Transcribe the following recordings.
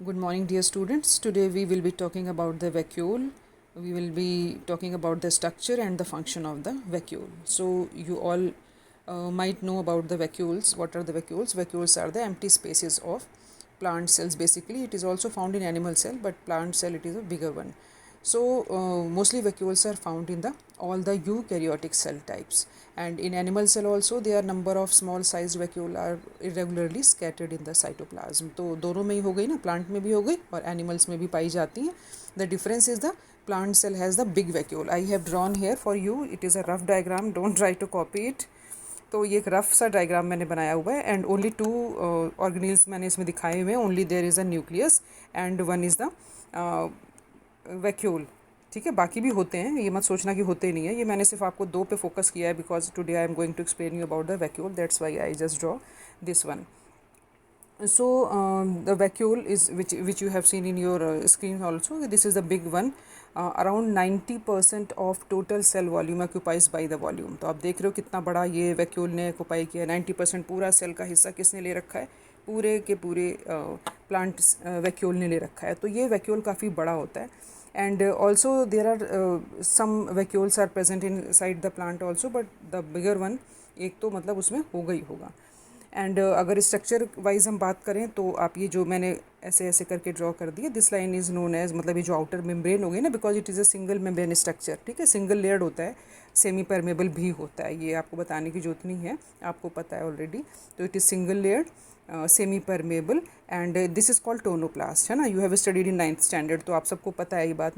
Good morning, dear students. Today we will be talking about the vacuole. We will be talking about the structure and the function of the vacuole. So, you all might know about the vacuoles. What are the vacuoles? Vacuoles are the empty spaces of plant cells. Basically, it is also found in animal cell, but plant cell it is a bigger one. So, mostly vacuoles are found in the all the eukaryotic cell types, and in animal cell also there are number of small sized vacuole are irregularly scattered in the cytoplasm. तो दोनों में ही हो गई ना, plant में भी हो गई और एनिमल्स में भी पाई जाती हैं. The difference is the plant cell has the big vacuole. I have drawn here for you. It is a rough diagram. Don't try to copy it. तो ये एक रफ सा डायग्राम मैंने बनाया हुआ है एंड ओनली टू ऑर्गेनिल्स मैंने इसमें दिखाए हुए हैं. Only there is a nucleus and one is the vacuole. ठीक है, बाकी भी होते हैं, ये मत सोचना कि होते नहीं है. ये मैंने सिर्फ आपको दो पे फोकस किया है because today I am going to explain you about the vacuole. That's why I just draw this one. So the vacuole is which you have seen in your screen also. This is the big one. Around 90% of total cell volume occupies by the volume. तो आप देख रहे हो कितना बड़ा ये vacuole ने occupy किया. 90% पूरा सेल का हिस्सा किसने ले रखा है? पूरे के पूरे प्लांट vacuole ने ले रखा है. तो ये vacuole काफ़ी बड़ा होता है. And also there are some vacuoles are present inside the plant also, but the bigger one एक तो मतलब उसमें होगा ही होगा. एंड अगर स्ट्रक्चर वाइज हम बात करें तो आप ये जो मैंने ऐसे ऐसे करके ड्रॉ कर दिया, this line is known as, मतलब ये जो आउटर मेम्ब्रेन हो गई ना, because it is a single membrane structure. ठीक है, सिंगल लेयर्ड होता है, सेमी परमेबल भी होता है. ये आपको बताने की जरूरत नहीं है, आपको पता है ऑलरेडी. तो it is single layered semi permeable and this is called tonoplast, है ना. You have studied in 9th standard, तो आप सबको पता है ये बात.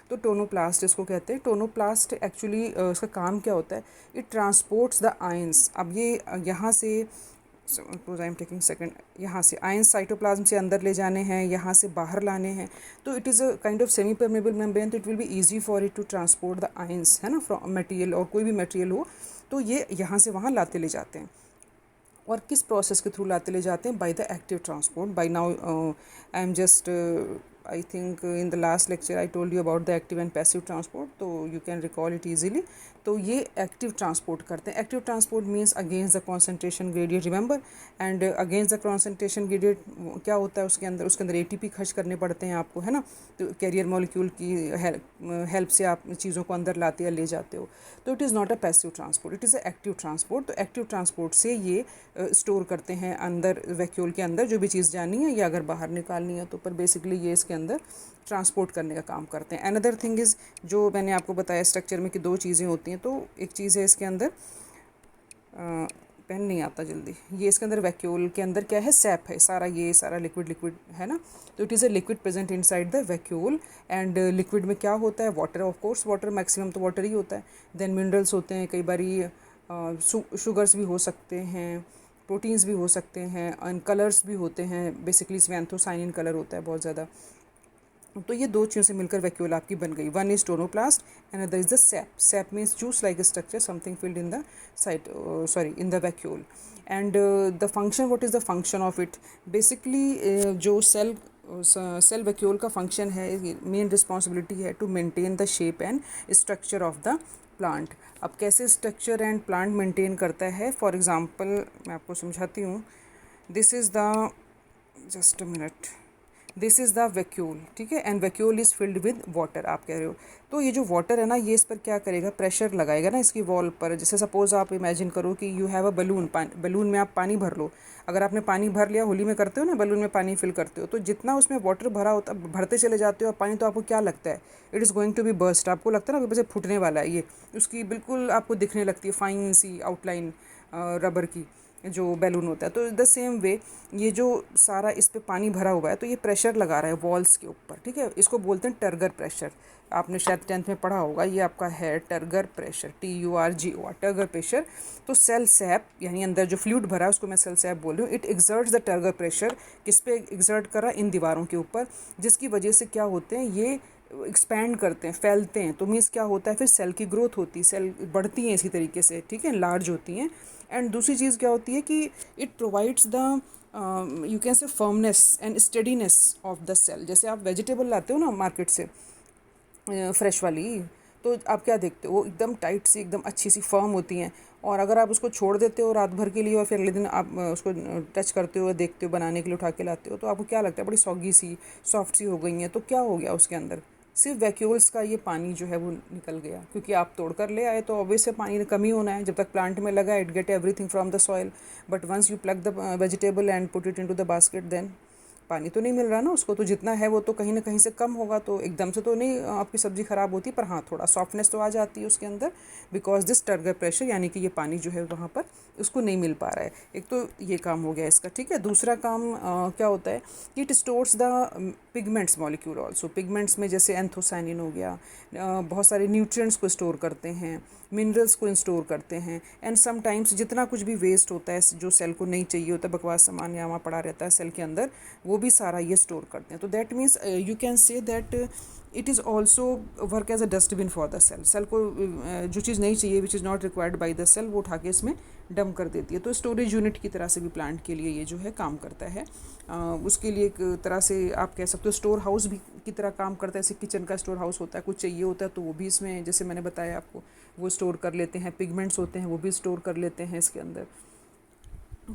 तो टोनोप्लास्ट इसको कहते हैं. टोनोप्लास्ट एक्चुअली उसका काम क्या होता है? It transports the ions. अब ये यहाँ से suppose I am taking second, यहाँ से आयंस साइटोप्लाज्म से अंदर ले जाने हैं, यहाँ से बाहर लाने हैं. तो it is a kind of semi permeable membrane, तो it will be easy for it to transport the ions, है ना, फ्रॉम मटेरियल और कोई भी मटेरियल हो तो ये यहाँ से वहाँ लाते ले जाते हैं. और किस प्रोसेस के थ्रू लाते ले जाते हैं? By the active transport. By now I am just I think in the last lecture I told you about the active and passive transport, तो you can recall it easily. तो ये active transport करते हैं. Active transport means against the concentration gradient, remember. And against the concentration gradient क्या होता है? उसके अंदर एटीपी खर्च करने पड़ते हैं आपको, है ना. तो कैरियर मॉलिक्यूल की हेल्प से आप चीज़ों को अंदर लाते या ले जाते हो. तो it is not a passive transport, it is a active transport. तो एक्टिव ट्रांसपोर्ट से ये स्टोर करते हैं अंदर वैक्यूल के अंदर जो भी चीज़ जानी है या अगर बाहर निकालनी है तो. पर बेसिकली ये इसके अंदर ट्रांसपोर्ट करने का काम करते हैं. अनदर थिंग इज़, जो मैंने आपको बताया स्ट्रक्चर में कि दो चीज़ें होती हैं. तो एक चीज़ है इसके अंदर, पेन नहीं आता जल्दी, ये इसके अंदर वैक्यूल के अंदर क्या है? सैप है सारा, ये सारा लिक्विड है ना. तो it is a liquid present inside the vacuole. And liquid में क्या होता है? Water, of course water, maximum तो वाटर ही होता है. देन मिनरल्स होते हैं, कई बारी शुगर्स भी हो सकते हैं, प्रोटीन्स भी हो सकते हैं, एंड कलर्स भी होते हैं. बेसिकली इसमें एंथोसाइनिन कलर होता है बहुत ज़्यादा. तो ये दो चीज़ों से मिलकर वैक्यूल आपकी बन गई. One is tonoplast and other is the sap. Sap means juice like structure, something filled in the site, sorry in the vacuole. And the function, what is the function of it? Basically जो cell vacuole का function है, main responsibility है to maintain the shape and structure of the plant. अब कैसे structure and plant maintain करता है? For example मैं आपको समझाती हूँ. This is the, just a minute, this is the vacuole. ठीक है, and vacuole is filled with water, आप कह रहे हो. तो ये जो वाटर है ना, ये इस पर क्या करेगा? प्रेशर लगाएगा ना इसकी वॉल पर. जैसे सपोज़ आप इमेजिन करो कि you have a balloon, balloon में आप पानी भर लो. अगर आपने पानी भर लिया, होली में करते हो ना, बलून में पानी फिल करते हो, तो जितना उसमें वाटर भरा होता, भरते चले जाते हो आप पानी, तो आपको क्या लगता है? It is going to be burst. आपको लगता है ना वैसे फूटने वाला है ये. उसकी बिल्कुल आपको दिखने लगती है फाइन सी आउटलाइन रबर की, जो बैलून होता है. तो द सेम वे ये जो सारा इस पे पानी भरा हुआ है, तो ये प्रेशर लगा रहा है वॉल्स के ऊपर. ठीक है, इसको बोलते हैं टर्गर प्रेशर. आपने शायद 10th में पढ़ा होगा, ये आपका है turgor pressure, TURGOR, turgor pressure. तो सेल सैप, यानी अंदर जो फ्लूइड भरा है उसको मैं सेल सैप बोल रही हूँ. It exerts the turgor pressure. किस पे एक्सर्ट कर रहा है? इन दीवारों के ऊपर, जिसकी वजह से क्या होते हैं, ये एक्सपैंड करते हैं, फैलते हैं. तो मीन्स क्या होता है? फिर सेल की ग्रोथ होती है, सेल बढ़ती हैं इसी तरीके से. ठीक है, लार्ज होती हैं. एंड दूसरी चीज़ क्या होती है कि it provides the, you can say firmness and steadiness of the cell. जैसे आप वेजिटेबल लाते हो ना मार्केट से, फ्रेश वाली, तो आप क्या देखते हो, वो एकदम टाइट सी, एकदम अच्छी सी फर्म होती हैं। और अगर आप उसको छोड़ देते हो रात भर के लिए और फिर अगले दिन आप उसको टच करते हो, देखते हो, बनाने के लिए उठा के लाते हो, तो आपको क्या लगता है बड़ी सॉगी सी, सॉफ्ट सी हो गई हैं। तो क्या हो गया उसके अंदर, सिर्फ वैक्यूल्स का ये पानी जो है वो निकल गया, क्योंकि आप तोड़ कर ले आए, तो ऑब्वियस है पानी कमी होना है। जब तक प्लांट में लगा, it get everything from the soil, but once you plug the vegetable and put it into the basket, then पानी तो नहीं मिल रहा ना उसको, तो जितना है वो तो कहीं ना कहीं से कम होगा। तो एकदम से तो नहीं आपकी सब्ज़ी ख़राब होती, पर हाँ थोड़ा सॉफ्टनेस तो आ जाती है उसके अंदर, बिकॉज दिस टर्गर प्रेशर, यानी कि ये पानी जो है वहाँ पर उसको नहीं मिल पा रहा है। एक तो ये काम हो गया इसका, ठीक है। दूसरा काम क्या होता है, it stores the pigments molecule also. Pigments में जैसे एंथोसाइनिन हो गया, बहुत सारे न्यूट्रिएंट्स को स्टोर करते हैं, मिनरल्स को स्टोर करते हैं। एंड समटाइम्स जितना कुछ भी वेस्ट होता है जो सेल को नहीं चाहिए होता, बकवास सामान यहाँ वहाँ पड़ा रहता है सेल के अंदर, वो भी सारा ये स्टोर करते हैं। तो that means you can say that it is also work as a dustbin for the cell. Cell को जो चीज़ नहीं चाहिए, which is not required by the cell, वो उठा के इसमें डंप कर देती है। तो स्टोरेज यूनिट की तरह से भी प्लांट के लिए ये जो है काम करता है। उसके लिए एक तरह से आप कह सकते हो स्टोर हाउस भी की तरह काम करता है। जैसे किचन का स्टोर हाउस होता है, कुछ चाहिए होता है तो वो भी इसमें, जैसे मैंने बताया आपको, वो स्टोर कर लेते हैं। पिगमेंट्स होते हैं वो भी स्टोर कर लेते हैं इसके अंदर।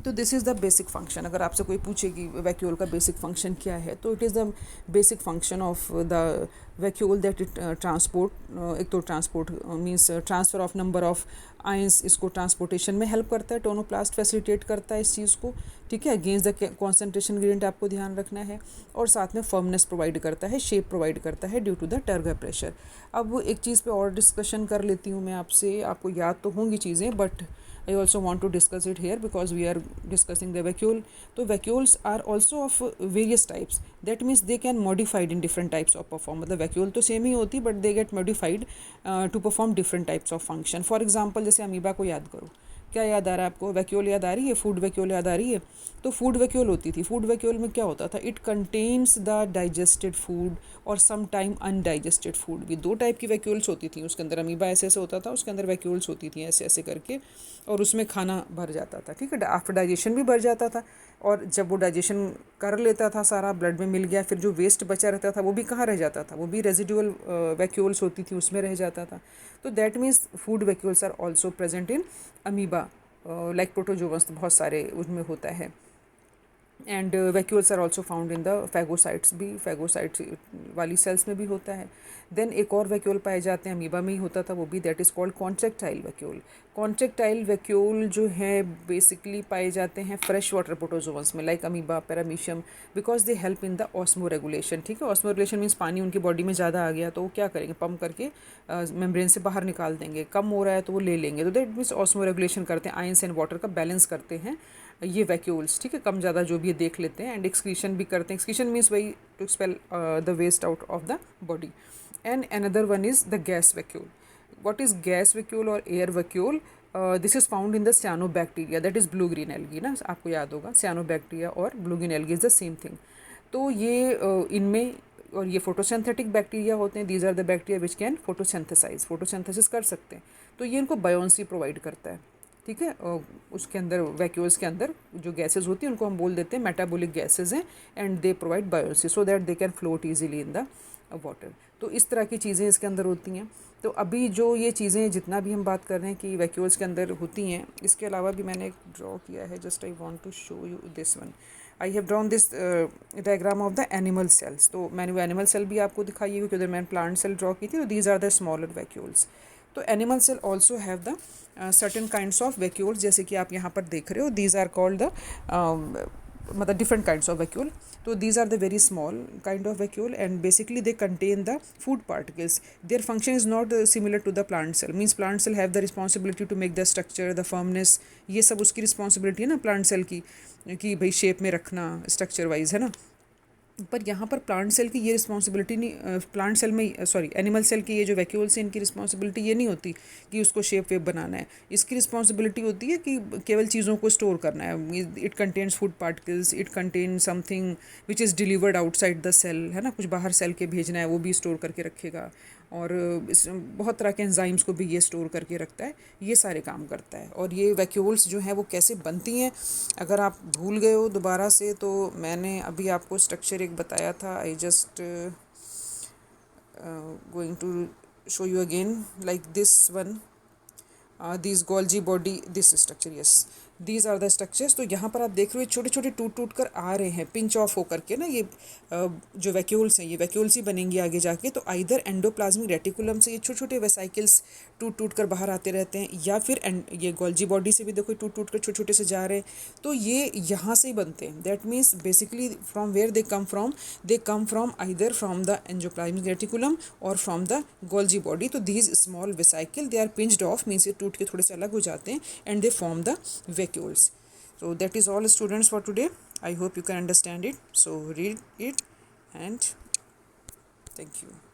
तो this is the basic function. अगर आपसे कोई पूछे कि वैक्यूल का बेसिक फंक्शन क्या है, तो it is the basic function of the vacuole that it transport. एक तो transport means transfer of number of ions, इसको ट्रांसपोर्टेशन में हेल्प करता है। टोनोप्लास्ट फैसिलिटेट करता है इस चीज़ को, ठीक है। अगेंस्ट द कॉन्सेंट्रेशन ग्रेडिएंट आपको ध्यान रखना है। और साथ में फर्मनेस प्रोवाइड करता है, शेप प्रोवाइड करता है due to the turgor pressure. अब एक चीज़ पे और डिस्कशन कर लेती हूँ मैं आपसे, आपको याद तो होंगी चीज़ें, but I also want to discuss it here because we are discussing the vacuole. So vacuoles are also of various types. That means they can modified in different types of perform. मतलब vacuole तो same ही होती, but they get modified to perform different types of function. For example, जैसे amoeba को याद करो, क्या याद आ रहा है आपको, वैक्यूल याद आ रही है, फूड वैक्यूल याद आ रही है। तो फूड वैक्यूल होती थी, फूड वैक्यूल में क्या होता था, it contains the digested food और सम टाइम अनडाइजेस्टेड फूड भी। दो टाइप की वैक्यूल्स होती थी उसके अंदर, अमीबा ऐसे ऐसे होता था, उसके अंदर वैक्यूल्स होती थी ऐसे ऐसे करके, और उसमें खाना भर जाता था, ठीक है। आफ्टर डाइजेशन भी भर जाता था, और जब वो डाइजेशन कर लेता था सारा, ब्लड में मिल गया, फिर जो वेस्ट बचा रहता था वो भी कहाँ रह जाता था, वो भी रेजिडुअल वैक्यूल्स होती थी, उसमें रह जाता था। तो that means food vacuoles are also present in amoeba, like protozoans बहुत सारे उसमें होता है। And vacuoles are also found in the phagocytes भी, फैगोसाइट्स वाली सेल्स में भी होता है। देन एक और वैक्यूल पाए जाते हैं, अमीबा में ही होता था वो भी, that is called contractile vacuole. Contractile vacuole जो है बेसिकली पाए जाते हैं फ्रेश वाटर प्रोटोजोवंस में, like amoeba, paramecium, because they help in the osmo regulation, ठीक है। ऑस्मो रेगुलेशन मीन्स पानी उनकी बॉडी में ज़्यादा आ गया तो वो क्या करेंगे, पम्प करके मेम्ब्रेन से बाहर निकाल देंगे। कम हो रहा है तो वो ले लेंगे, तो दैट मीन्स ऑस्मो रेगुलेशन करते हैं, आयंस एंड वाटर का बैलेंस करते हैं ये वैक्यूल्स, ठीक है। कम ज़्यादा जो भी ये देख लेते हैं। एंड एक्सक्रीशन भी करते हैं, एक्सक्रीशन मीन्स वही to expel the waste out of the body. And another one is the gas vacuole. What is gas vacuole और air vacuole? This is found in the cyanobacteria, that is blue green algae ना, आपको याद होगा cyanobacteria और blue green algae is the same thing. तो ये इनमें, और ये फोटोसिंथेटिक बैक्टीरिया होते हैं, these are the bacteria which can photosynthesise, photosynthesis कर सकते हैं। तो ये इनको बायोन्सी प्रोवाइड करता है, ठीक है। उसके अंदर वैक्यूल्स के अंदर जो गैसेज होती हैं उनको हम बोल देते हैं मेटाबॉलिक गैसेज हैं, and they provide buoyancy so that they can float easily in the water. तो इस तरह की चीज़ें इसके अंदर होती हैं। तो अभी जो ये चीज़ें जितना भी हम बात कर रहे हैं कि वैक्यूल्स के अंदर होती हैं, इसके अलावा भी मैंने एक ड्रॉ किया है, just I want to show you this one. I have drawn this diagram of the animal cells. तो मैंने वो एनिमल सेल भी आपको दिखाई है, क्योंकि उधर मैंने प्लांट सेल ड्रॉ की थी। तो these are the smaller vacuoles. तो animal cell also have the certain kinds of vacuoles, जैसे कि आप यहाँ पर देख रहे हो, दीज आर कॉल्ड द मतलब डिफरेंट काइंड्स ऑफ वैक्यूल। तो these are the very small kind of vacuole, and basically they contain the food particles. Their function is not similar to the plant cell, means plant cell have the responsibility to make the structure, the firmness, ये सब उसकी responsibility है ना plant cell की, कि भाई shape में रखना स्ट्रक्चर वाइज, है ना। पर यहाँ पर प्लांट सेल की ये रिस्पॉन्सिबिलिटी नहीं, प्लांट सेल में सॉरी एनिमल सेल की ये जो वैक्यूल्स हैं इनकी रिस्पॉन्सिबिलिटी ये नहीं होती कि उसको शेप वेप बनाना है। इसकी रिस्पॉन्सिबिलिटी होती है कि केवल चीज़ों को स्टोर करना है। It contains food particles, it contain something which is delivered outside the cell, है ना, कुछ बाहर सेल के भेजना है वो भी स्टोर करके रखेगा, और इस बहुत तरह के एंजाइम्स को भी ये स्टोर करके रखता है, ये सारे काम करता है। और ये वैक्यूल्स जो हैं वो कैसे बनती हैं, अगर आप भूल गए हो दोबारा से, तो मैंने अभी आपको स्ट्रक्चर एक बताया था। I just going to show you again, like this one, these Golgi body, this structure, yes, these are the structures. तो यहाँ पर आप देख रहे हो छोटे छोटे टूट टूट कर आ रहे हैं, पिंच ऑफ होकर के ना, ये जो वैक्यूल्स हैं, ये वैक्यूल्स ही बनेंगी आगे जाके। तो आइदर एंडोप्लाज्मिक रेटिकुलम से ये छोटे छोटे वेसाइकल्स टूट टूट कर बाहर आते रहते हैं, या फिर ये गोल्जी बॉडी से भी देखो टूट टूट कर छोटे छोटे से जा रहे हैं। तो ये यहाँ से ही बनते हैं। That means basically from where they come from either from the endoplasmic reticulum और फ्रॉम द गोल्जी बॉडी। तो these small vesicle they are pinched off, means ये टूट के थोड़े से अलग हो जाते हैं, and they form the vacuoles. So that is all, students, for today. I hope you can understand it. So read it, and thank you.